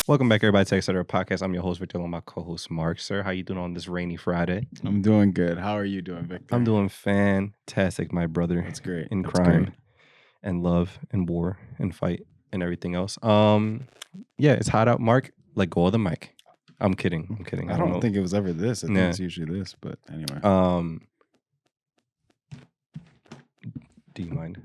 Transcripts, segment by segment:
Welcome back, everybody, to Etc. Podcast. I'm your host, Victor, and my co-host, Mark. Sir, how you doing on this rainy Friday? I'm doing good. How are you doing, Victor? I'm doing fantastic, my brother. That's great. In That's crime great. and love and war and fight and everything else. Yeah, it's hot out, Mark. Let go of the mic. I'm kidding. I don't know. Think it was ever this. I think it's usually this, but anyway. Do you mind?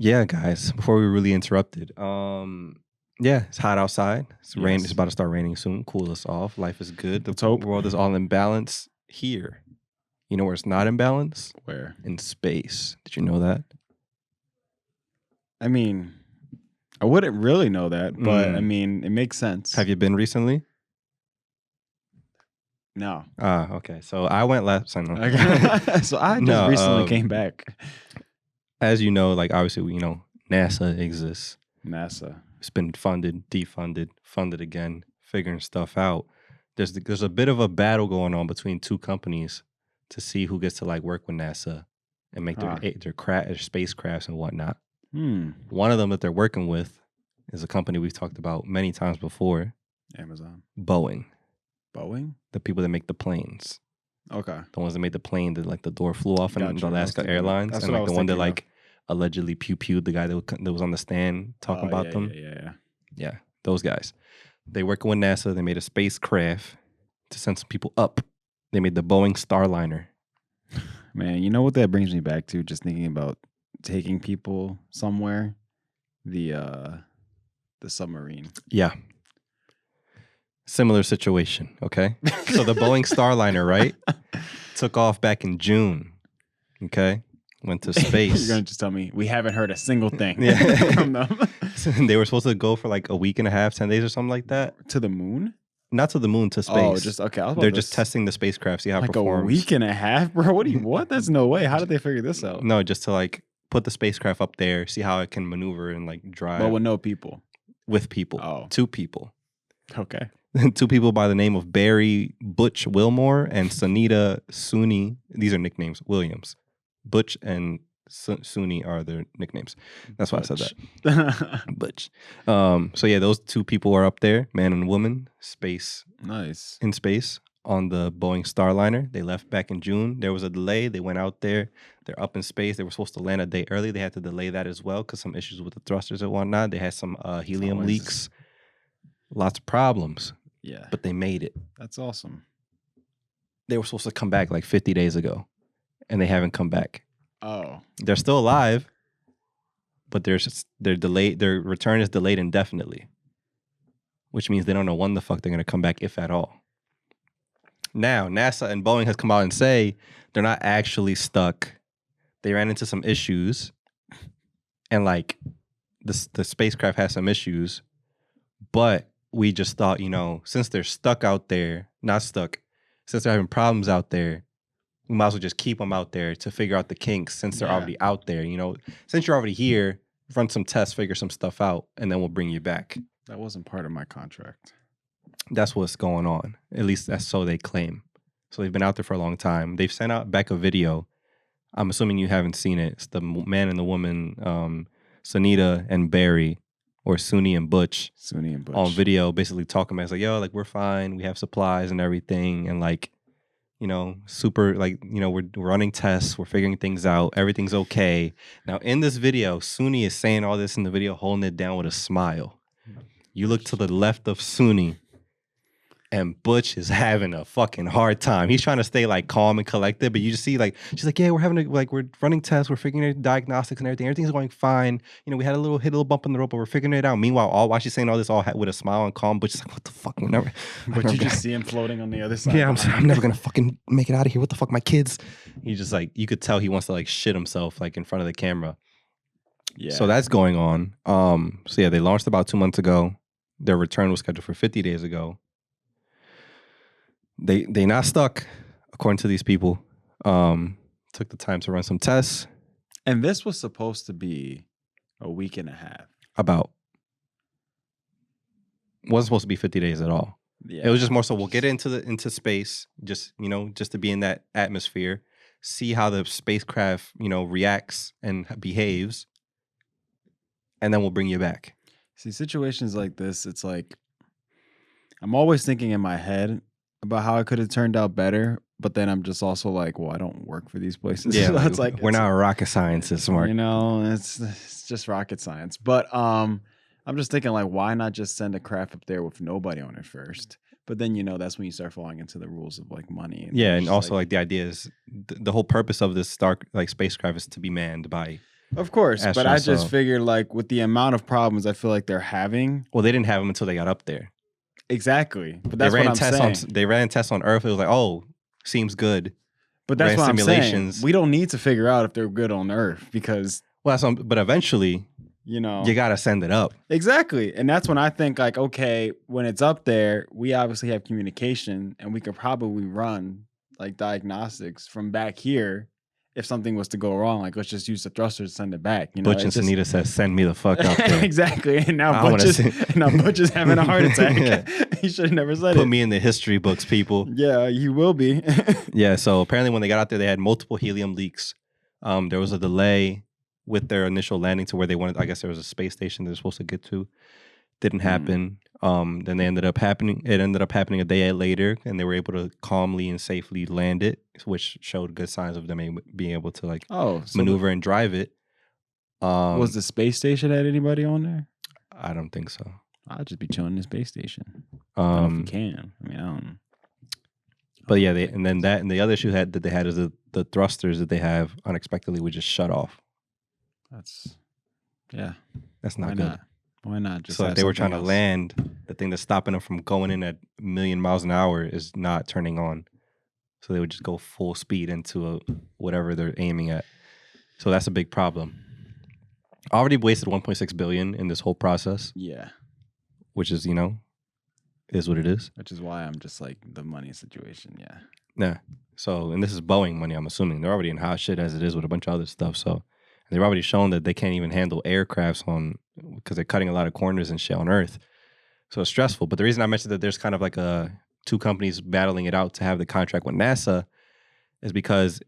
Yeah, guys, before we really interrupted, yeah, it's hot outside. It's rain. It's about to start raining soon. Cool us off. Life is good. The world is all in balance here. You know where it's not in balance? Where? In space. Did you know that? I mean, I wouldn't really know that, but I mean, it makes sense. Have you been recently? No. Okay. So I went last Sunday. So I just recently came back. As you know, like obviously, NASA exists. NASA. It's been funded, defunded, funded again, figuring stuff out. There's a bit of a battle going on between two companies to see who gets to like work with NASA and make their spacecrafts and whatnot. One of them that they're working with is a company we've talked about many times before. Amazon. BOEING. BOEING? The people that make the planes. Okay. The ones that made the plane that like the door flew off in the Alaska Airlines. That's and like the one that like of. allegedly pew-pewed the guy that was on the stand talking about them. Yeah, those guys. They working with NASA. They made a spacecraft to send some people up. They made the Boeing STARLINER. Man, you know what that brings me back to? Just thinking about taking people somewhere. The submarine. Yeah. Similar situation, okay? So the Boeing STARLINER, right? Took off back in June, okay? Went to space. You're going to just tell me we haven't heard a single thing from them. They were supposed to go for like a week and a half, 10 days or something like that. To the moon? Not to the moon, to space. Oh, just, okay. They're just testing the spacecraft, see how it performs. Like a week and a half, bro? What? That's no way. How did they figure this out? No, just to like put the spacecraft up there, see how it can maneuver and like drive. But with no people? With people. Oh. 2 people. Okay. 2 people by the name of Barry Butch Wilmore and Sunita Suni. These are nicknames, Williams. Butch and Suni are their nicknames. That's why I said that. Butch. So yeah, those 2 people are up there, man and woman, space. Nice. In space on the Boeing STARLINER. They left back in June. There was a delay. They went out there. They're up in space. They were supposed to land a day early. They had to delay that as well because some issues with the thrusters and whatnot. They had some helium leaks. Lots of problems. Yeah. But they made it. That's awesome. They were supposed to come back like 50 days ago, and they haven't come back. Oh. They're still alive, but they're delayed. Their return is delayed indefinitely, which means they don't know when the fuck they're going to come back, if at all. Now, NASA and Boeing has come out and say they're not actually stuck. They ran into some issues, and like the spacecraft has some issues, but we just thought, since they're stuck out there, since they're having problems out there, we might as well just keep them out there to figure out the kinks since they're already out there. Since you're already here, run some tests, figure some stuff out, and then we'll bring you back. That wasn't part of my contract. That's what's going on. At least that's so they claim. So they've been out there for a long time. They've sent out back a video. I'm assuming you haven't seen it. It's the man and the woman, Sunita and Barry, or Suni and Butch. On video, basically talking about, it's like, yo, like, we're fine. We have supplies and everything. And like, super, like, we're running tests. We're figuring things out. Everything's okay. Now, in this video, Suni is saying all this in the video, holding it down with a smile. You look to the left of Suni, and Butch is having a fucking hard time. He's trying to stay like calm and collected, but you just see like, she's like, yeah, we're running tests, we're figuring out diagnostics and everything. Everything's going fine. We had a little bump in the road, but we're figuring it out. Meanwhile, while she's saying all this, all with a smile and calm, Butch is like, what the fuck? But you just see him floating on the other side. Yeah, I'm never gonna fucking make it out of here. What the fuck, my kids? He just like, you could tell he wants to like shit himself like in front of the camera. Yeah. So that's going on. So yeah, they launched about 2 months ago. Their return was scheduled for 50 days ago. They not stuck, according to these people. Took the time to run some tests. And this was supposed to be a week and a half. Wasn't supposed to be 50 days at all. Yeah. It was just more so we'll get into space, just to be in that atmosphere, see how the spacecraft, reacts and behaves, and then we'll bring you back. See, situations like this, it's like I'm always thinking in my head about how it could have turned out better, but then I'm just also like, well, I don't work for these places. Yeah, So like it's like we're not rocket scientists, Mark. you know, it's just rocket science. But I'm just thinking like, why not just send a craft up there with nobody on it first? But then that's when you start falling into the rules of like money. And Yeah, it's and just also like the idea is the whole purpose of this spacecraft is to be manned by of course, but I astronauts. just So, figured like with the amount of problems I feel like they're having. well, they didn't have them until they got up there. Exactly, but They that's what ran I'm tests saying. on they ran tests on Earth. It was like, oh, seems good. But that's ran what I'm saying. simulations. We don't need to figure out if they're good on Earth because Well, but eventually, you gotta send it up. Exactly, and that's when I think like, okay, when it's up there, we obviously have communication, and we could probably run like diagnostics from back here. If something was to go wrong, like let's just use the thruster to send it back. Butch and Sunita says, "Send me the fuck up there." Exactly, and now Butch is having a heart attack. Yeah. He should have never said it. Put me in the history books, people. Yeah, you will be. Yeah. So apparently, when they got out there, they had multiple helium leaks. There was a delay with their initial landing to where they wanted. I guess there was a space station they're supposed to get to. Didn't happen. Then they ended up happening. It ended up happening a day later, and they were able to calmly and safely land it, which showed good signs of them being able to like maneuver and drive it. Was the space station had anybody on there? I don't think so. I'll just be chilling in the space station. I don't know if you can. I mean, I don't know. But yeah, and the other issue that they had is the thrusters that they have unexpectedly would just shut off. That's not good. Why not? So if they were trying to land, the thing that's stopping them from going in at 1,000,000 miles an hour is not turning on. So they would just go full speed into whatever they're aiming at. So that's a big problem. Already wasted $1.6 billion in this whole process. Yeah. Which is, is what it is. Which is why I'm just like the money situation. Yeah. Yeah. So, and this is Boeing money, I'm assuming. They're already in hot shit as it is with a bunch of other stuff. So they've already shown that they can't even handle aircrafts because they're cutting a lot of corners and shit on Earth. So it's stressful. But the reason I mentioned that there's kind of like two companies battling it out to have the contract with NASA is because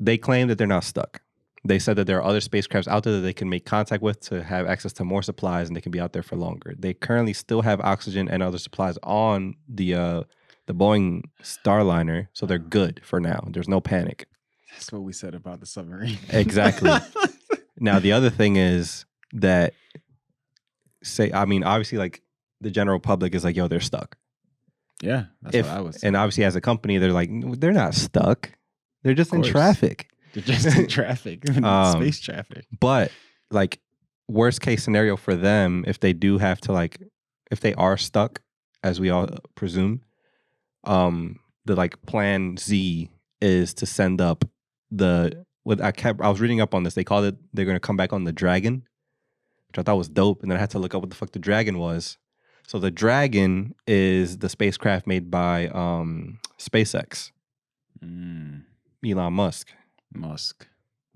they claim that they're not stuck. They said that there are other spacecrafts out there that they can make contact with to have access to more supplies, and they can be out there for longer. They currently still have oxygen and other supplies on the Boeing Starliner, so they're good for now. There's no panic. That's what we said about the submarine. Exactly. Now, the other thing is that, obviously, like, the general public is like, yo, they're stuck. Yeah, that's what I was saying. And obviously, as a company, they're like, they're not stuck. They're just in traffic. They're just in traffic. Space traffic. But, like, worst case scenario for them, if they do have to, like, if they are stuck, as we all presume, the, like, plan Z is to send up I was reading up on this. They called it, they're going to come back on the Dragon, which I thought was dope. And then I had to look up what the fuck the Dragon was. So the Dragon is the spacecraft made by SpaceX. Elon Musk.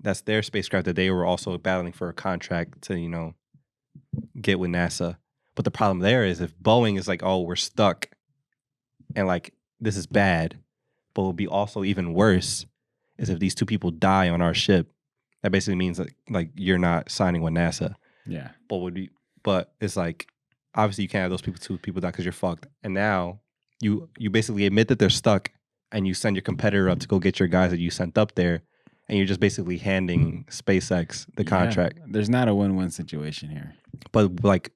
That's their spacecraft that they were also battling for a contract to, get with NASA. But the problem there is if Boeing is like, oh, we're stuck and like, this is bad, but it would be also even worse is if these two people die on our ship. That basically means that like you're not signing with NASA. Yeah. But it's like, obviously you can't have those two people die because you're fucked. And now you basically admit that they're stuck and you send your competitor up to go get your guys that you sent up there. And you're just basically handing SpaceX the contract. There's not a win-win situation here. But like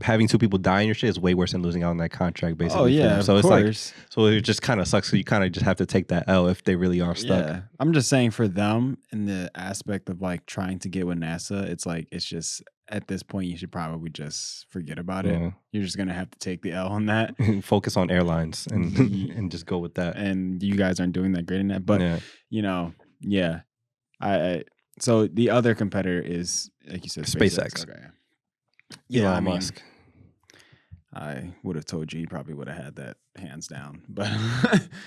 having two people die in your shit is way worse than losing out on that contract, basically. Oh yeah, so of course. So it just kind of sucks. So you kind of just have to take that L if they really are stuck. Yeah, I'm just saying for them in the aspect of like trying to get with NASA, it's just at this point you should probably just forget about it. You're just gonna have to take the L on that. Focus on airlines and just go with that. And you guys aren't doing that great in that, but so the other competitor is like you said, SpaceX. Okay. Yeah, Elon Musk. I would have told you he probably would have had that hands down, but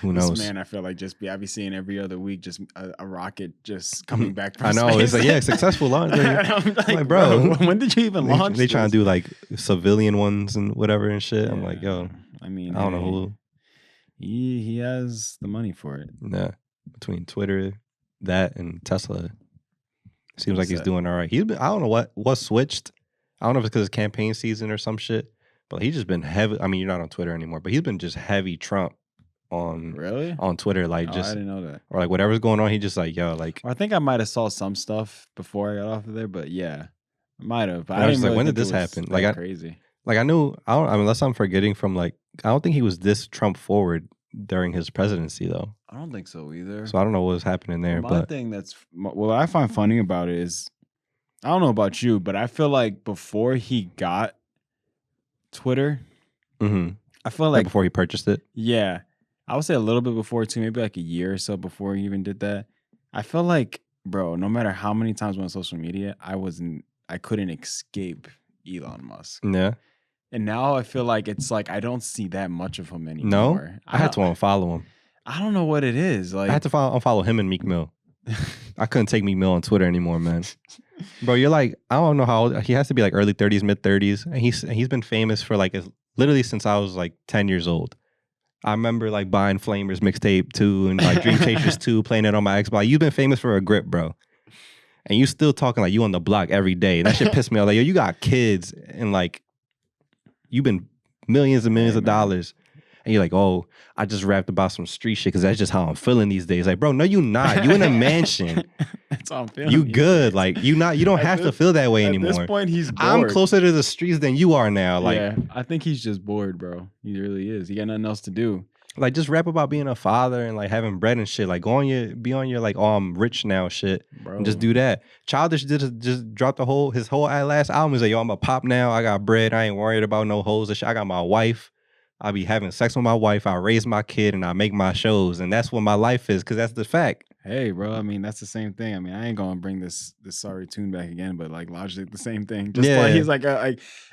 who knows? Man, I feel like I be seeing every other week just a rocket just coming back from I know space. It's like successful launch. I'm like, bro, when did you even launch? They trying to do like civilian ones and whatever and shit. Yeah. I'm like, yo, I mean, I don't know who. He has the money for it. Yeah, between Twitter, that and Tesla, seems like he's doing all right. I don't know what switched. I don't know if it's because it's campaign season or some shit, but he's just been heavy. I mean, you're not on Twitter anymore, but he's been just heavy Trump on Really? Twitter, like Oh, I just didn't know that. or like whatever's going on, he just like yo, like Or I think I might have saw some stuff before I got off of there, but yeah, I might have. But and I I was didn't just like, really when did think it this was happen? that crazy. Like I knew I don't. I mean, unless I'm forgetting from like I don't think he was this Trump forward during his presidency though. I don't think so either. So I don't know what was happening there, Well, my but thing what I find funny about it is, I don't know about you, but I feel like before he got Twitter, I feel like like, before he purchased it. yeah, I would say a little bit before too, maybe like a year or so before he even did that. I feel like, bro, no matter how many times I'm on social media, I couldn't escape Elon Musk. Yeah. And now I feel like it's like I don't see that much of him No, anymore. I had to unfollow him. I don't know what it is. Like I had to unfollow him and Meek Mill. I couldn't take Meek Mill on Twitter anymore, man. Bro, you're like, I don't know how old he has to be, like early 30s, mid 30s, and he's been famous for like literally since I was like 10 years old. I remember like buying Flamers mixtape 2 and like Dream Chasers 2, playing it on my Xbox. You've been famous for a grip, bro. And you still talking like you on the block every day. That shit pissed me off. Like, yo, you got kids and like you've been millions and millions of dollars. And you're like, oh, I just rapped about some street shit because that's just how I'm feeling these days. Like, bro, no, you not. You in a mansion. That's how I'm feeling. You good. Like, you don't have to feel that way anymore. At this point, he's bored. I'm closer to the streets than you are now. Like, yeah, I think he's just bored, bro. He really is. He got nothing else to do. Like, just rap about being a father and like having bread and shit. Like, be on your like, oh, I'm rich now shit. Bro. And just do that. Childish just dropped his whole last album. He's like, yo, I'm a pop now. I got bread. I ain't worried about no hoes and shit. I got my wife. I be having sex with my wife. I raise my kid and I make my shows. And that's what my life is, because that's the fact. Hey, bro. I mean, that's the same thing. I mean, I ain't gonna bring this sorry tune back again, but like logically the same thing. Just like he's like,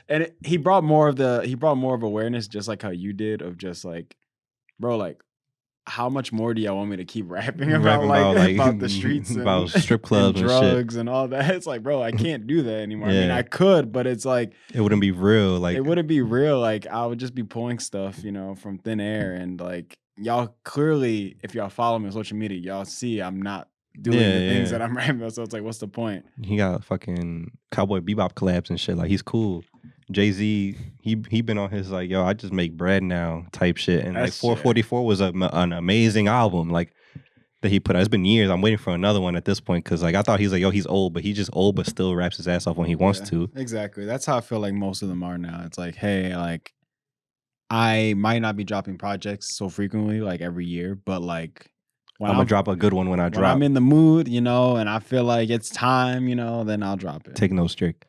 and he brought more of awareness, just like how you did, of just like, bro, like, how much more do y'all want me to keep rapping about about the streets and about strip clubs and drugs and all that? It's like, bro, I can't do that anymore. I mean, I could, but it's like it wouldn't be real. Like, it wouldn't be real. Like, I would just be pulling stuff, from thin air. And like, y'all clearly, if y'all follow me on social media, y'all see I'm not doing the things that I'm rapping about. So it's like, what's the point? He got fucking Cowboy Bebop collabs and shit. Like, he's cool. Jay-Z, he been on his like, yo, I just make bread now type shit. And like 444 was an amazing album, like, that he put out. It's been years. I'm waiting for another one at this point, because like I thought he's like, yo, he's old, but he's just old but still raps his ass off when he wants to. Exactly. That's how I feel like most of them are now. It's like, hey, like, I might not be dropping projects so frequently, like every year, but like I'm gonna drop a good one when I drop. When I'm in the mood, and I feel like it's time, then I'll drop it. Take no strict.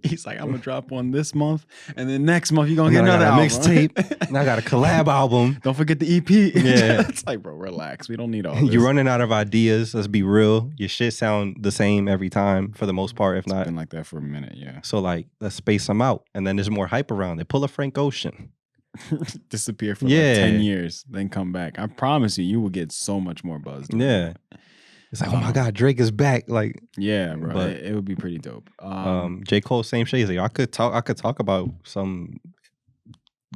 He's like, I'm gonna drop one this month, and then next month you're gonna get another mixtape. And I got a collab album. Don't forget the EP. Yeah. It's like, bro, relax. We don't need all this. You're running out of ideas. Let's be real. Your shit sound the same every time for the most part, if not. It's been like that for a minute, yeah. So like, let's space them out, and then there's more hype around it. Pull a Frank Ocean. Disappear for like 10 years, then come back. I promise you will get so much more buzz. Yeah. It's like, oh my God, Drake is back. Like, yeah, bro. But it would be pretty dope. J. Cole, same shade. He's like, I could talk about some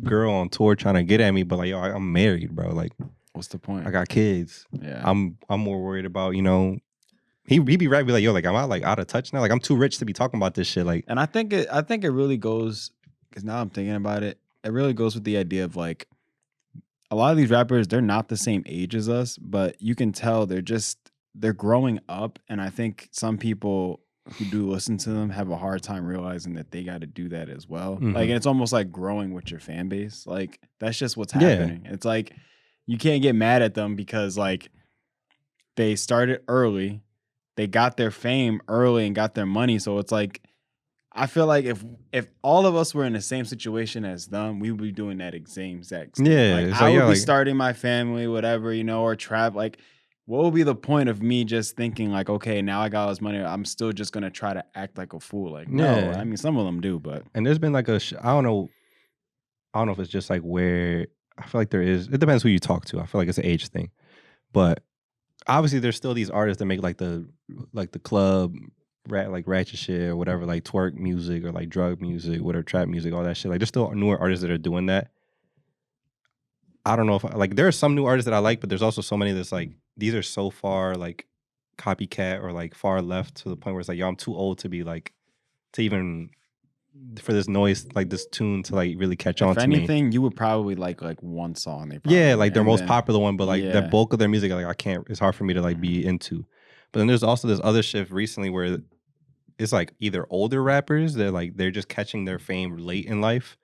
girl on tour trying to get at me, but like, yo, I'm married, bro. Like, what's the point? I got kids. Yeah. I'm more worried about, he be right, be like, yo, like, am I like out of touch now? Like, I'm too rich to be talking about this shit. Like, and I think it really goes, because now I'm thinking about it, it really goes with the idea of like, a lot of these rappers, they're not the same age as us, but you can tell they're growing up. And I think some people who do listen to them have a hard time realizing that they got to do that as well. Mm-hmm. Like, and it's almost like growing with your fan base. Like, that's just what's happening. It's like, you can't get mad at them because like they started early, they got their fame early and got their money. So it's like, I feel like if all of us were in the same situation as them, we would be doing that same exact thing. Yeah, like, I would be starting my family, whatever, or travel. Like, what would be the point of me just thinking like, okay, now I got all this money, I'm still just gonna try to act like a fool? Like, no, I mean, some of them do, but and there's been like I don't know if it's just like where I feel like there is. It depends who you talk to. I feel like it's an age thing, but obviously there's still these artists that make like the club like ratchet shit or whatever, like twerk music or like drug music, whatever, trap music, all that shit. Like, there's still newer artists that are doing that. I don't know if like there are some new artists that I like, but there's also so many that's like, these are so far like copycat or like far left to the point where it's like, yo, I'm too old to be like to even for this noise, like this tune to like really catch on If to me. anything, you would probably like one song. They probably, Yeah, like their and most then- popular one, but like the yeah. bulk of their music, like I can't. It's hard for me to like be into. But then there's also this other shift recently where it's like either older rappers that like they're just catching their fame late in life,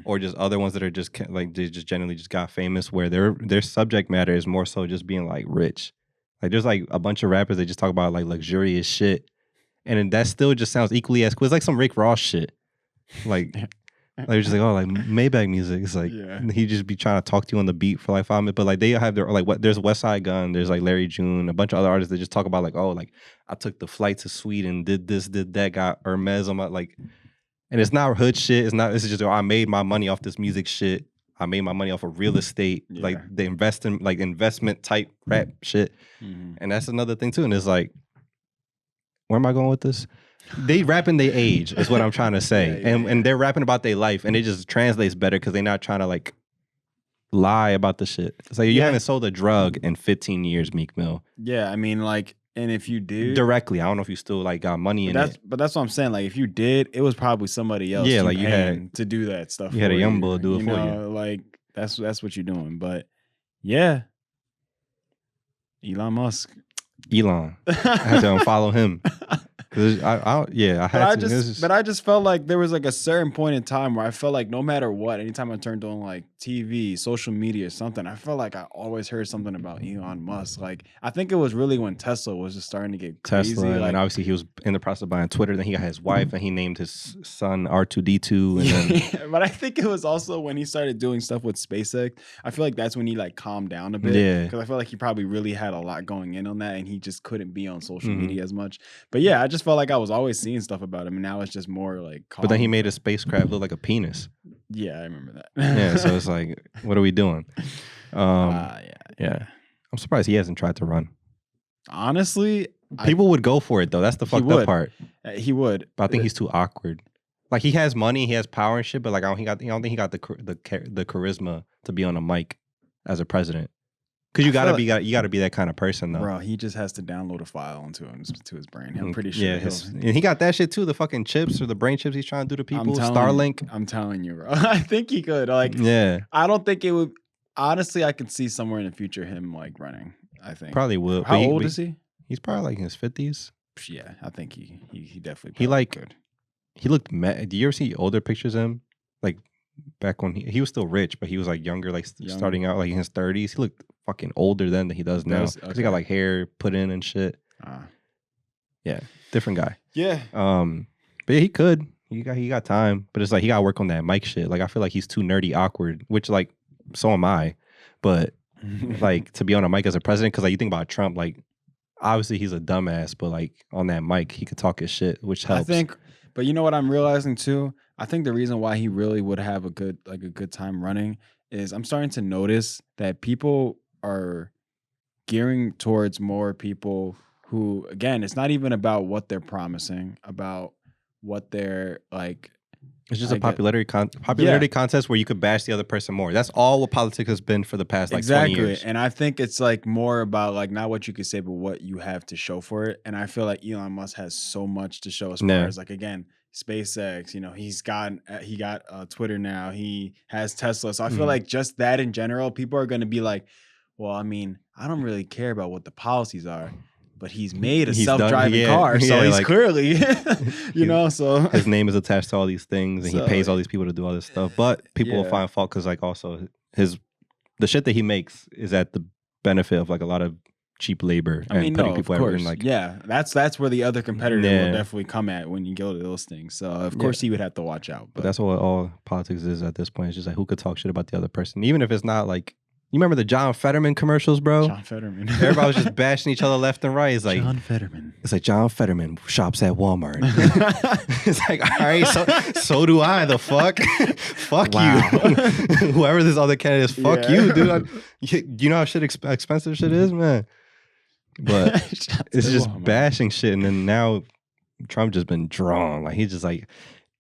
or just other ones that are just like they just generally just got famous where their subject matter is more so just being like rich. Like there's like a bunch of rappers that just talk about like luxurious shit, and then that still just sounds equally as cool. It's like some Rick Ross shit. Like they're just like, oh, like Maybach music. It's like he just be trying to talk to you on the beat for like 5 minutes. But like they have their like what there's West Side Gun, there's like Larry June, a bunch of other artists that just talk about like, oh, like I took the flight to Sweden, did this, did that, got Hermes on my like, and it's not hood shit. It's not. This is just I made my money off this music shit. I made my money off of real estate, like the investment type rap shit. And that's another thing too. And it's like, where am I going with this? They rapping their age is what I'm trying to say. And they're rapping about their life, and it just translates better because they're not trying to like lie about the shit. It's like you haven't sold a drug in 15 years, Meek Mill. Yeah, I mean, like, and if you did directly, I don't know if you still like got money in it. But that's what I'm saying. Like, if you did, it was probably somebody else. Yeah, like you had to do that stuff. You had a young bull do it for you. Like that's what you're doing. But yeah, Elon Musk. I had to unfollow him. But I just felt like there was like a certain point in time where I felt like no matter what, anytime I turned on like TV, social media, or something, I felt like I always heard something about Elon Musk. Like I think it was really when Tesla was just starting to get crazy. Tesla, and obviously he was in the process of buying Twitter. Then he got his wife, and he named his son R2D2. And then, but I think it was also when he started doing stuff with SpaceX. I feel like that's when he like calmed down a bit. Yeah, because I feel like he probably really had a lot going in on that, and he just couldn't be on social media as much. But yeah, I just felt like I was always seeing stuff about him, and now it's just more like calm. But then he made a spacecraft look like a penis. Yeah, I remember that. Yeah, so it's like, what are we doing? Yeah. I'm surprised he hasn't tried to run. Honestly, people would go for it though. That's the fucked up part. He would, but I think he's too awkward. Like he has money, he has power and shit, but like I don't think he got the charisma to be on a mic as a president. Because you gotta be that kind of person though. Bro, he just has to download a file into his brain. I'm pretty sure. Yeah, and he got that shit too. The fucking chips or the brain chips he's trying to do to people. Starlink. I'm telling you, bro. I think he could. Like, yeah. I don't think it would. Honestly, I could see somewhere in the future him like running. I think probably will. How old is he? He's probably like in his 50s. Yeah, I think he definitely. He like could. He looked mad. Do you ever see older pictures of him? Like back when he was still rich, but he was like younger, like starting out like in his 30s. He looked fucking older then than he does now. Because he got like hair put in and shit. Yeah, different guy. Yeah. But yeah, he could. He got time, but it's like he got to work on that mic shit. Like I feel like he's too nerdy, awkward. Which like so am I. But like to be on a mic as a president, because like you think about Trump, like obviously he's a dumbass, but like on that mic he could talk his shit, which helps. I think. But you know what I'm realizing too? I think the reason why he really would have a good time running is I'm starting to notice that people are gearing towards more people who, again, it's not even about what they're promising, about what they're like. It's just a popularity contest where you could bash the other person more. That's all what politics has been for the past like 20 years. And I think it's like more about like not what you could say, but what you have to show for it. And I feel like Elon Musk has so much to show as far as like, again, SpaceX, you know, he got Twitter now, he has Tesla. So I feel like just that in general, people are going to be like, well, I mean, I don't really care about what the policies are, but he's made a self-driving car. So he's like, clearly, you know, so his name is attached to all these things and he pays all these people to do all this stuff. But people will find fault because like also the shit that he makes is at the benefit of like a lot of cheap labor and putting people ever in like that's where the other competitor will definitely come at when you go to those things. So of course he would have to watch out. But that's what all politics is at this point. It's just like who could talk shit about the other person, even if it's not like. You remember the John Fetterman commercials, bro? John Fetterman. Everybody was just bashing each other left and right. It's like John Fetterman. It's like John Fetterman shops at Walmart. It's like, all right, so do I. The fuck, fuck you. Whoever this other candidate is, fuck you, dude. You know how expensive shit is, man. But it's just bashing shit, and then now Trump just been drawn. Like he's just like,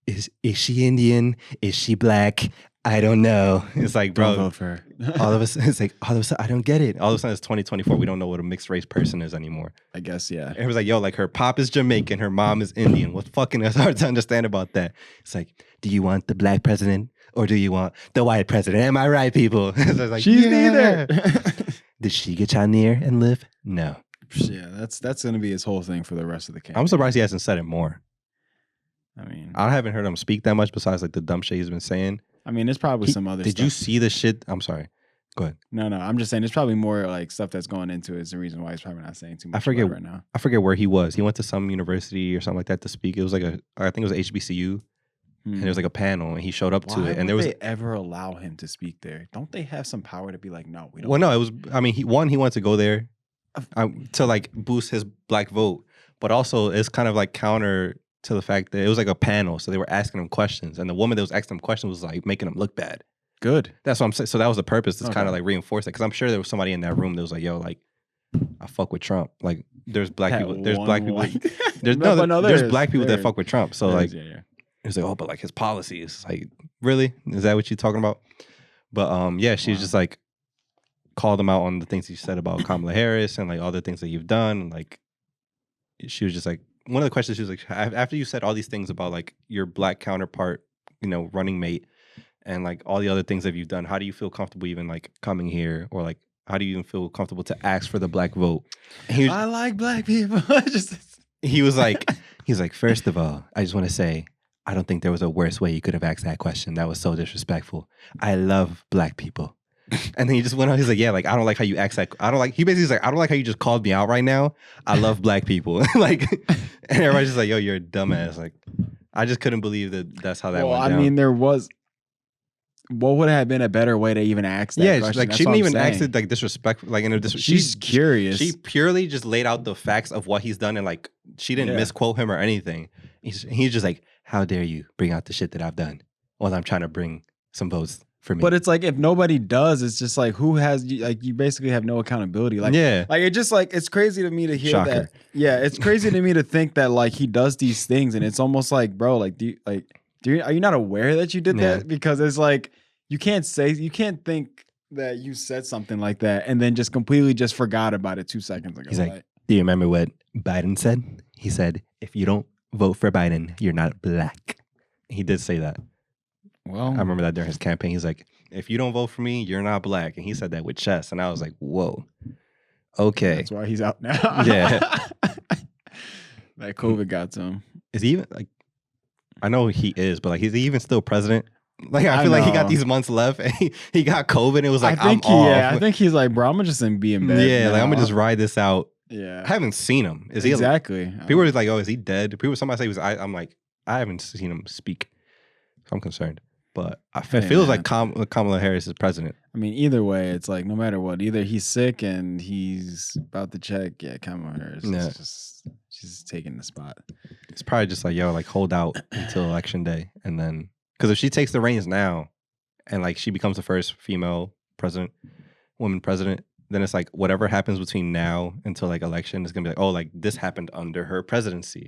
is she Indian? Is she black? I don't know. It's like, Don't bro, vote for her. all of us, it's like, all of a sudden, I don't get it. All of a sudden, it's 2024. We don't know what a mixed race person is anymore. I guess, yeah. It was like, yo, like her pop is Jamaican, her mom is Indian. What's fucking hard to understand about that? It's like, do you want the black president or do you want the white president? Am I right, people? So it's like, She's neither. Did she get on there and live? No. Yeah, that's gonna be his whole thing for the rest of the campaign. I'm surprised he hasn't said it more. I mean, I haven't heard him speak that much besides like the dumb shit he's been saying. I mean, there's probably some other stuff. Did you see the shit? I'm sorry. Go ahead. No, I'm just saying there's probably more like stuff that's going into it. Is the reason why he's probably not saying too much about it right now. I forget where he was. He went to some university or something like that to speak. It was like I think it was HBCU. And there was like a panel and he showed up to it. And there was they ever allow him to speak there? Don't they have some power to be like, no, we don't? Well, no, it was, I mean, he wanted to go there to like boost his black vote, but also it's kind of like counter to the fact that it was like a panel. So they were asking him questions and the woman that was asking him questions was like making him look bad. Good. That's what I'm saying. So that was the purpose to kind of like reinforce it. Cause I'm sure there was somebody in that room that was like, yo, like, I fuck with Trump. Like there's black people. There's black people. There's there's black people that fuck with Trump. So like, it's like, oh, but like his policies, like, really? Is that what you're talking about? But yeah, she's just like called him out on the things he said about Kamala Harris and like all the things that you've done. And like, she was just like, one of the questions she was like, after you said all these things about like your black counterpart, you know, running mate, and like all the other things that you've done, how do you feel comfortable even like coming here, or like how do you even feel comfortable to ask for the black vote? I like black people. He was like, first of all, I just want to say, I don't think there was a worse way you could have asked that question. That was so disrespectful. I love black people. And then he just went on. He's like, yeah, like, I don't like how you ask that. He basically was like, I don't like how you just called me out right now. I love black people. Like, and everybody's just like, yo, you're a dumbass. Like, I just couldn't believe that that's how that went down. I mean, what would have been a better way to even ask that question? Like, she didn't even ask it like disrespectful. Like, she's curious. She purely just laid out the facts of what he's done. And like, she didn't misquote him or anything. He's just like, how dare you bring out the shit that I've done while I'm trying to bring some votes for me. But it's like, if nobody does, it's just like, who has, like, you basically have no accountability. Like, like, it just like, it's crazy to me to hear that. Yeah, it's crazy to me to think that like he does these things and it's almost like, bro, like, are you not aware that you did that? Because it's like, you can't think that you said something like that and then just completely just forgot about it 2 seconds ago. He's like, do you remember what Biden said? He said, if you don't vote for Biden, you're not black. He did say that. Well, I remember that during his campaign. He's like, if you don't vote for me, you're not black. And he said that with chest. And I was like, whoa. Okay. That's why he's out now. Yeah. That COVID got to him. Is he even like, I know he is, but like, is he even still president? Like, I feel like he got these months left and he got COVID and it was like, I think he's like, bro, I'm gonna just be in bed. Yeah, now. like, I'm gonna just ride this out. Yeah. I haven't seen him. Is he exactly? People were like, oh, is he dead? Somebody say he was, I'm like, I haven't seen him speak. So I'm concerned. But it feels like Kamala Harris is president. I mean, either way, it's like, no matter what, either he's sick and he's about to check. Yeah, Kamala Harris is she's taking the spot. It's probably just like, yo, like, hold out until election day. And then, because if she takes the reins now and like she becomes the first female woman president, then it's like whatever happens between now until like election is gonna be like, oh, like this happened under her presidency.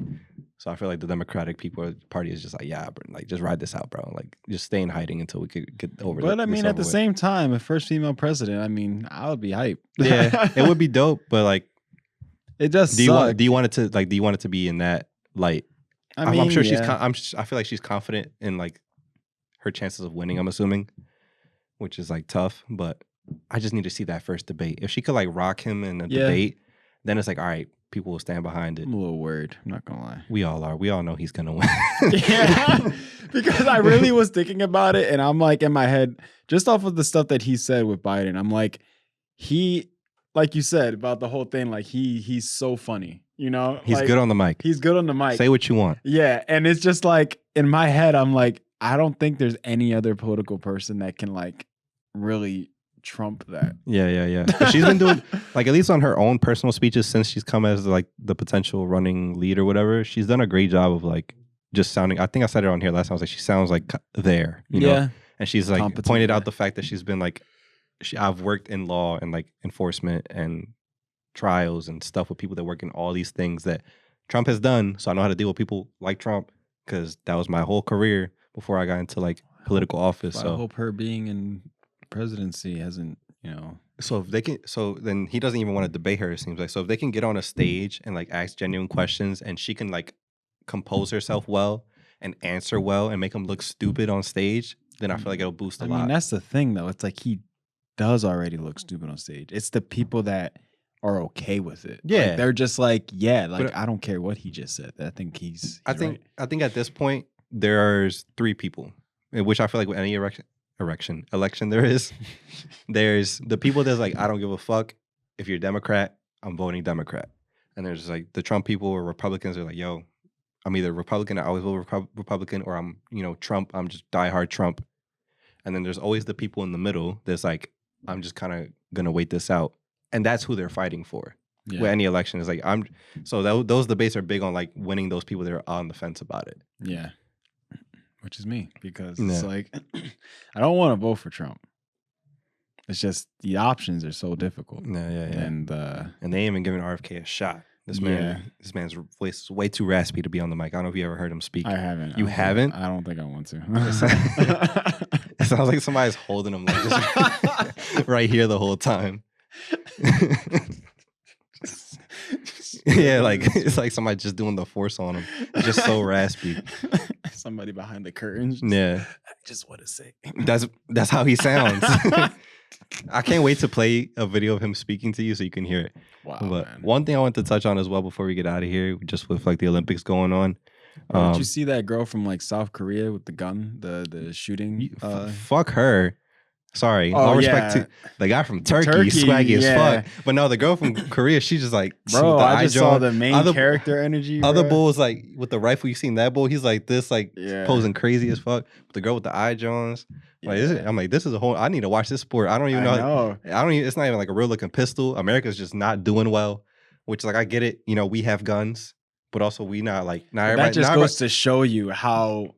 So I feel like the Democratic Party is just like, yeah, bro, like just ride this out, bro. Like just stay in hiding until we could get over. But I mean, at the same time, a first female president, I mean, I would be hyped. Yeah, it would be dope, but like, it does. Do you want it to be in that light? I mean, I'm sure I feel like she's confident in like her chances of winning. I'm assuming, which is like tough, but I just need to see that first debate. If she could like rock him in a debate, then it's like, all right, people will stand behind it. I'm a little worried. I'm not gonna lie. We all are. We all know he's gonna win. Yeah, because I really was thinking about it, and I'm like in my head, just off of the stuff that he said with Biden, I'm like, like you said about the whole thing, like he's so funny, you know. He's good on the mic. He's good on the mic. Say what you want. Yeah, and it's just like in my head, I'm like, I don't think there's any other political person that can like really trump that. Yeah. But she's been doing like, at least on her own personal speeches since she's come as like the potential running lead or whatever, she's done a great job of like just sounding, I think I said it on here last time, I was like, she sounds like there, you know? And she's like pointed out the fact that she's been like, I've worked in law and like enforcement and trials and stuff with people that work in all these things that Trump has done. So I know how to deal with people like Trump because that was my whole career before I got into like political office. I So hope her being in presidency hasn't, so if they can, so then he doesn't even want to debate her. It seems like so if they can get on a stage and like ask genuine questions, and she can like compose herself well and answer well and make him look stupid on stage, then I feel like it'll boost a I lot. mean, that's the thing though. It's like he does already look stupid on stage. It's the people that are okay with it. Yeah. Like, they're just like, yeah, like But- I don't care what he just said. I think he's I think right. I think at this point there's 3 people, which I feel like with any election there is. There's the people that's like, I don't give a fuck. If you're Democrat, I'm voting Democrat. And there's like the Trump people or Republicans are like, yo, I'm either Republican, I always vote Republican, or I'm, Trump, I'm just diehard Trump. And then there's always the people in the middle that's like, I'm just kind of gonna wait this out. And that's who they're fighting for. Yeah. With any election is like, those debates are big on like winning those people that are on the fence about it. Yeah. Which is me, because Yeah. it's like I don't want to vote for Trump. It's just the options are so difficult. Yeah. And they ain't even giving RFK a shot. This man's voice is way too raspy to be on the mic. I don't know if you ever heard him speak. I haven't. You haven't? I don't think I want to. It sounds like somebody's holding him like just right here the whole time. Yeah, like it's like somebody just doing the force on him. It's just so raspy. Somebody behind the curtains. Yeah, I just want to say. That's how he sounds. I can't wait to play a video of him speaking to you so you can hear it. Wow. But Man. one thing I want to touch on as well before we get out of here, just with like the Olympics going on. Did you see that girl from like South Korea with the gun, the shooting? Fuck her. Sorry. All respect to the guy from Turkey swaggy as fuck. But no, the girl from Korea, she just like, bro, I just saw the main character energy. Other bulls, like with the rifle, you seen that bull? He's like this, like posing crazy as fuck. But the girl with the eye Johns, like, I'm like, this is a whole. I need to watch this sport. I don't even know. I don't even. It's not even like a real looking pistol. America's just not doing well. Which, like, I get it. We have guns, but also we not like. Not everybody. That just goes to show you how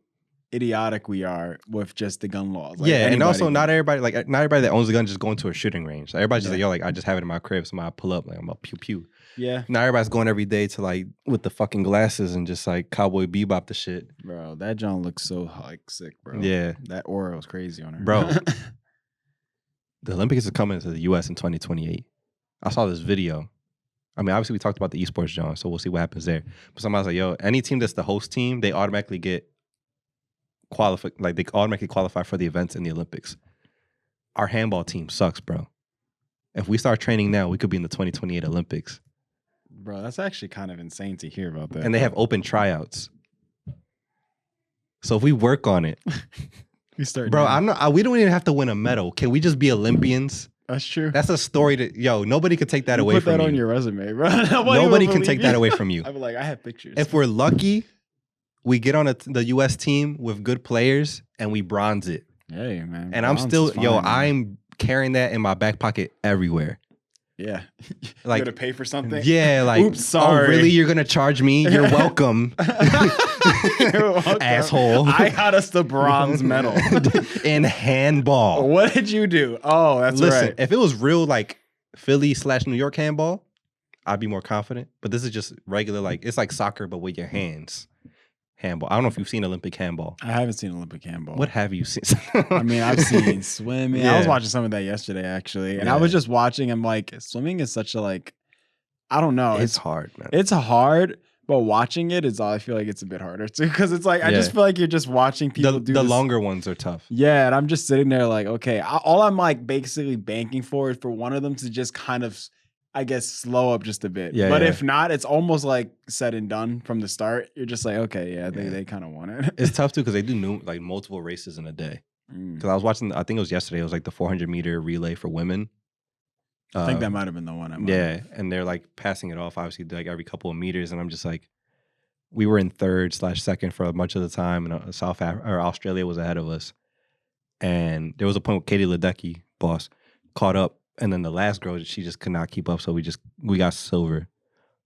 idiotic we are with just the gun laws. Like, and also not everybody that owns a gun just going to a shooting range. Like, everybody's just like, yo, like I just have it in my crib. Somebody pull up, like I'm a pew pew. Yeah. Not everybody's going every day to like with the fucking glasses and just like Cowboy Bebop the shit. Bro, that John looks so like sick, bro. Yeah. That aura was crazy on her. Bro. The Olympics are coming to the US in 2028. I saw this video. I mean, obviously we talked about the esports, John, so we'll see what happens there. But somebody's like, yo, any team that's the host team, they automatically get qualify, like they automatically qualify for the events in the Olympics. Our handball team sucks, bro. If we start training now, we could be in the 2028 Olympics. Bro, that's actually kind of insane to hear about that. And they have open tryouts. So if we work on it, we start. Bro, we don't even have to win a medal. Can we just be Olympians? That's true. That's a story that, nobody could take that away from you. Put that on your resume, bro. Nobody can take that away from you. I'd be like, I have pictures. If we're lucky, we get on the U.S. team with good players and we bronze it. Hey, man. And I'm still, I'm carrying that in my back pocket everywhere. Yeah. Like, you're gonna pay for something? Yeah, like, oops, sorry. Oh, really? You're gonna charge me? You're welcome. You're welcome. Asshole. I got us the bronze medal. In handball. What did you do? Oh, that's right. Listen, if it was real like Philly/New York handball, I'd be more confident. But this is just regular, like, it's like soccer, but with your hands. Handball. I don't know if you've seen Olympic handball. I haven't seen Olympic handball. What have you seen? I mean, I've seen swimming. Yeah. I was watching some of that yesterday, actually. And I was just watching and like, swimming is such a like, I don't know. It's hard, man. It's hard, but watching it is all, I feel like it's a bit harder too. Because it's like, I just feel like you're just watching people do the this. longer ones are tough. Yeah. And I'm just sitting there like, okay, all I'm like basically banking for is for one of them to just kind of, I guess, slow up just a bit. Yeah, but if not, it's almost like said and done from the start. You're just like, okay, they kind of want it. It's tough too because they do multiple races in a day. Because I was watching, I think it was yesterday, it was like the 400-meter relay for women. I think that might have been the one. And they're like passing it off, obviously, like every couple of meters. And I'm just like, we were in third/second for much of the time, and Australia was ahead of us. And there was a point with Katie Ledecky, boss, caught up. And then the last girl, she just could not keep up, so we got silver.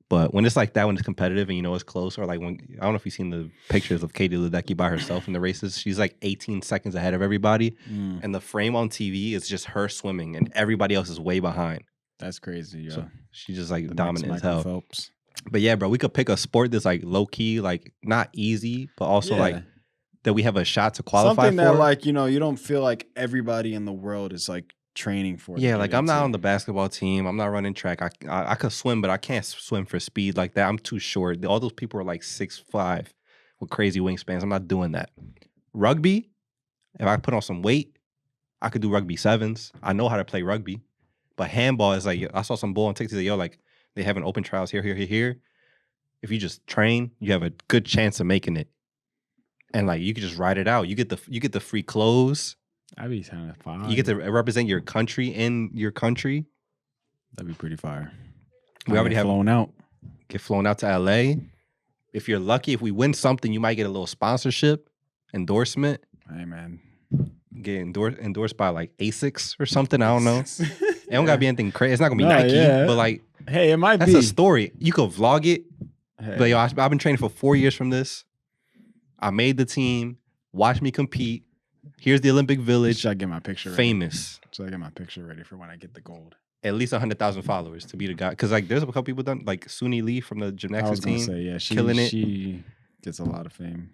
But when it's like that, when it's competitive and it's close, or like when, I don't know if you've seen the pictures of Katie Ledecky by herself in the races, she's like 18 seconds ahead of everybody. And the frame on TV is just her swimming, and everybody else is way behind. That's crazy, yo. So she's just like dominant as hell. Phelps. But yeah, bro, we could pick a sport that's like low key, like not easy, but also like that we have a shot to qualify Something that for. like, you know, you don't feel like everybody in the world is like training for. Yeah, like I'm not on the basketball team. I'm not running track. I could swim, but I can't swim for speed like that. I'm too short. All those people are like 6'5" with crazy wingspans. I'm not doing that. Rugby, if I put on some weight, I could do rugby sevens. I know how to play rugby. But handball is like, I saw some bull on TikTok. Yo, like they having open trials here. If you just train, you have a good chance of making it. And like you can just ride it out. You get the free clothes. That'd be kind of fire. You get to represent your country in your country. That'd be pretty fire. We already have flown out. Get flown out to LA. If you're lucky, if we win something, you might get a little sponsorship, endorsement. Hey man, get endorsed by like Asics or something. I don't know. It don't gotta be anything crazy. It's not gonna be Nike, but like, hey, it might that's be. a story. You could vlog it. Hey. But yo, I've been training for 4 years from this. I made the team. Watch me compete. Here's the Olympic Village. Should I get my picture ready? Famous. Should I get my picture ready for when I get the gold? At least 100,000 followers to be the guy. Because like, there's a couple people done, like Suni Lee from the gymnastics team. Say, yeah, killing it. She gets a lot of fame.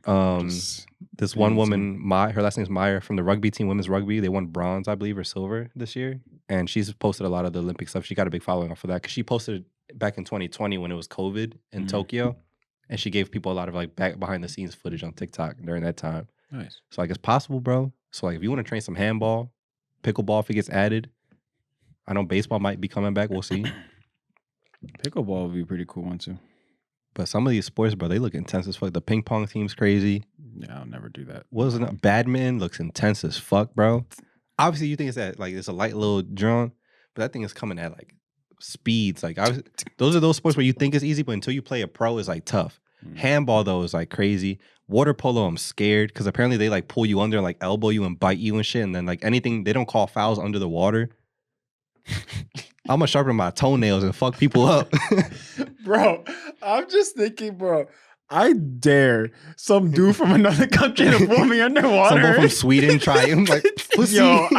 This one woman, her last name is Meyer, from the rugby team, women's rugby. They won bronze, I believe, or silver this year. And she's posted a lot of the Olympic stuff. She got a big following off of that because she posted back in 2020 when it was COVID in Tokyo. And she gave people a lot of like back behind the scenes footage on TikTok during that time. Nice. So like it's possible, bro. So like if you want to train some handball, pickleball if it gets added. I know baseball might be coming back. We'll see. Pickleball would be a pretty cool one too. But some of these sports, bro, they look intense as fuck. The ping pong team's crazy. Yeah, I'll never do that. Wasn't it? Badminton looks intense as fuck, bro. Obviously, you think it's at like it's a light little drone, but that thing is coming at like speeds. Like those are those sports where you think it's easy, but until you play a pro, it's like tough. Handball though is like crazy. Water polo, I'm scared because apparently they like pull you under, and, like elbow you and bite you and shit, and then like anything they don't call fouls under the water. I'm gonna sharpen my toenails and fuck people up. Bro, I'm just thinking, bro, I dare some dude from another country to pull me underwater. Someone from Sweden try him like, pussy. Yo,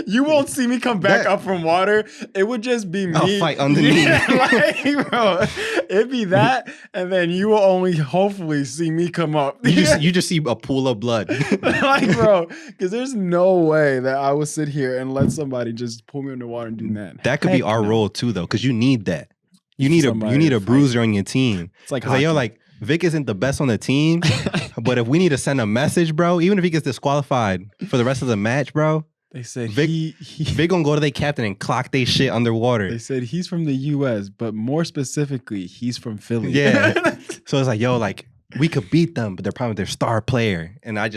you won't see me come back up from water. It would just be me. I'll fight underneath. Yeah, like, bro, it'd be that, and then you will only hopefully see me come up. You just see a pool of blood. Like, bro, because there's no way that I would sit here and let somebody just pull me underwater and do that. That could be our role too, though, because you need that. You need a bruiser on your team. It's like yo, like Vic isn't the best on the team, but if we need to send a message, bro, even if he gets disqualified for the rest of the match, bro, they said Vic gonna go to their captain and clock they shit underwater. They said he's from the U.S., but more specifically, he's from Philly. Yeah. So it's like, yo, like we could beat them, but they're probably their star player, and I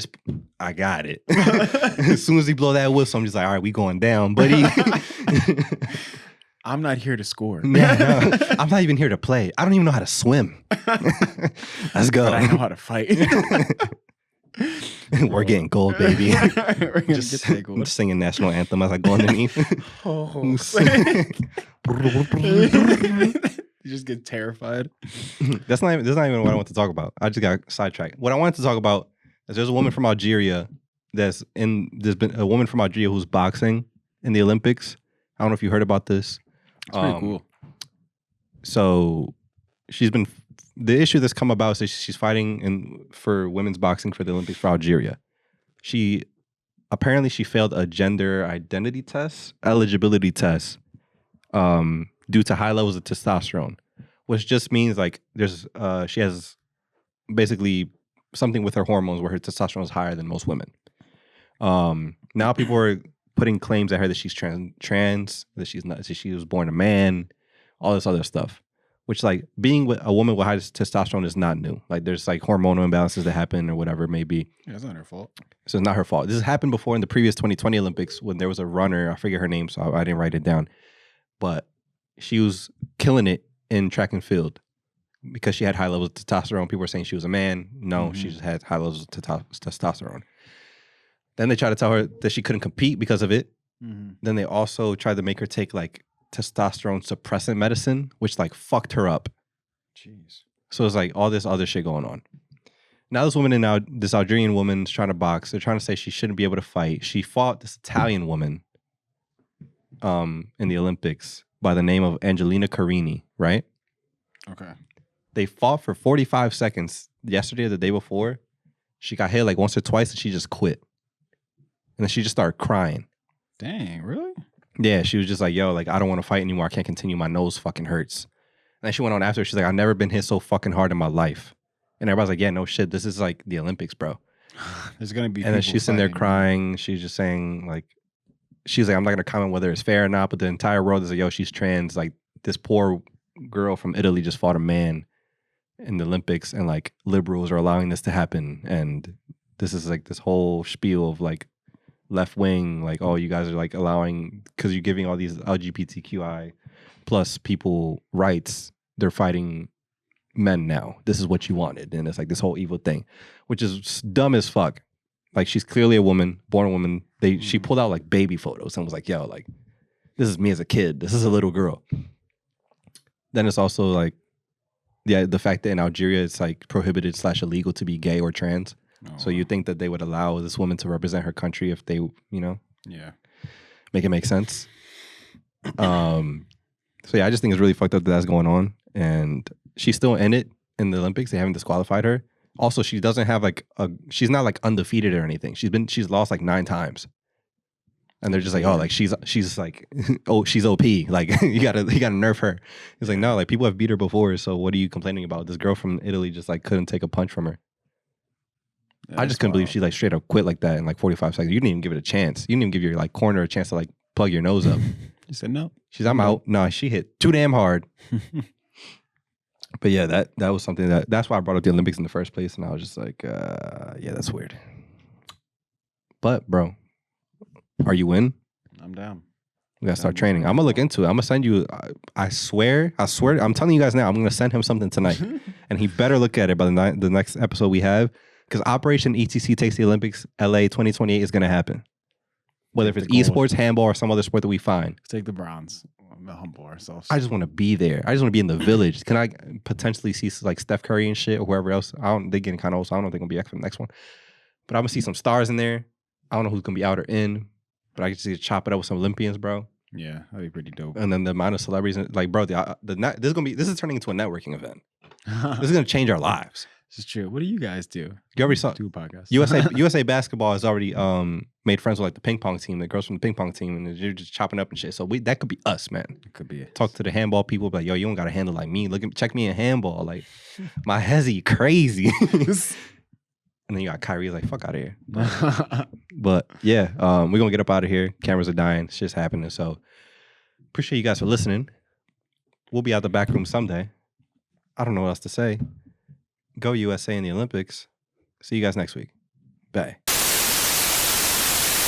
got it. As soon as he blow that whistle, I'm just like, all right, we going down, buddy. I'm not here to score. No, I'm not even here to play. I don't even know how to swim. Let's go. But I know how to fight. We're getting gold, baby. We're gonna just, get that gold. I'm singing national anthem as I go underneath. You just get terrified. That's not even what I want to talk about. I just got sidetracked. What I wanted to talk about is there's a woman from Algeria there's been a woman from Algeria who's boxing in the Olympics. I don't know if you heard about this. It's pretty cool. So the issue that's come about is she's fighting for women's boxing for the Olympics for Algeria. She failed a gender identity test, eligibility test, due to high levels of testosterone, which just means like she has basically something with her hormones where her testosterone is higher than most women. Now people are putting claims at her that she's trans, that she's not, that she was born a man, all this other stuff. Which, like, being with a woman with high testosterone is not new. Like, there's like hormonal imbalances that happen or whatever it may be. Yeah, it's not her fault. So it's not her fault. This has happened before in the previous 2020 Olympics when there was a runner. I forget her name, so I didn't write it down. But she was killing it in track and field because she had high levels of testosterone. People were saying she was a man. No, she just had high levels of testosterone. Then they tried to tell her that she couldn't compete because of it. Then they also tried to make her take like testosterone suppressant medicine, which like fucked her up. Jeez. So it's like all this other shit going on. Now this Algerian woman's trying to box. They're trying to say she shouldn't be able to fight. She fought this Italian woman in the Olympics by the name of Angelina Carini, right? Okay. They fought for 45 seconds yesterday or the day before. She got hit like once or twice and she just quit. And then she just started crying. Dang, really? Yeah, she was just like, yo, like, I don't want to fight anymore. I can't continue. My nose fucking hurts. And then she went on after. She's like, I've never been hit so fucking hard in my life. And everybody's like, yeah, no shit. This is like the Olympics, bro. There's going to be And then people she's sitting there fighting, crying. She's just saying, like, she's like, I'm not going to comment whether it's fair or not, but the entire world is like, yo, she's trans. Like, this poor girl from Italy just fought a man in the Olympics, and like liberals are allowing this to happen. And this is like this whole spiel of like left wing, like, oh, you guys are like allowing, because you're giving all these LGBTQI plus people rights, they're fighting men now. This is what you wanted. And it's like this whole evil thing, which is dumb as fuck. Like, she's clearly a woman, born a woman. She pulled out like baby photos and was like, yo, like, this is me as a kid. This is a little girl. Then it's also like, yeah, the fact that in Algeria it's like prohibited / illegal to be gay or trans. So you think that they would allow this woman to represent her country if they, Yeah. make it make sense. So yeah, I just think it's really fucked up that that's going on, and she's still in it in the Olympics. They haven't disqualified her. Also, she doesn't have like she's not like undefeated or anything. She's lost like 9 times, and they're just like, oh, like she's like, oh, she's OP. Like you gotta nerf her. It's like, no, like people have beat her before. So what are you complaining about? This girl from Italy just like couldn't take a punch from her. Yeah, I just couldn't believe she like straight up quit like that in like 45 seconds. You didn't even give it a chance. You didn't even give your like corner a chance to like plug your nose up. She said no. She's, I'm out. No, she hit too damn hard. But yeah, that was something that's why I brought up the Olympics in the first place. And I was just like, yeah, that's weird. But bro, are you in? I'm down. We gotta start training. I'm gonna look into it. I'm gonna send you. I swear. I'm telling you guys now. I'm gonna send him something tonight, and he better look at it by the next episode we have, because Operation ETC takes the Olympics LA 2028 is gonna happen. Whether if it's esports, handball, or some other sport that we find. Take the bronze. We'll humble ourselves. I just want to be there. I just want to be in the village. Can I potentially see like Steph Curry and shit, or whoever else? They getting kind of old, so I don't know if they're gonna be X for the next one. But I'm gonna see some stars in there. I don't know who's gonna be out or in, but I can just chop it up with some Olympians, bro. Yeah, that'd be pretty dope. And then the amount of celebrities, like, bro, this is turning into a networking event. This is gonna change our lives. This is true. What do you guys do? You already saw do a podcast. USA basketball has already made friends with like the ping pong team, the girls from the ping pong team, and they're just chopping up and shit. So that could be us, man. It could be. Talk to the handball people, but like, yo, you don't got a handle like me. Check me in handball. Like, my hezzy crazy. And then you got Kyrie like, fuck out of here. But yeah, we're gonna get up out of here. Cameras are dying. Shit's happening. So appreciate you guys for listening. We'll be out the back room someday. I don't know what else to say. Go USA in the Olympics. See you guys next week. Bye.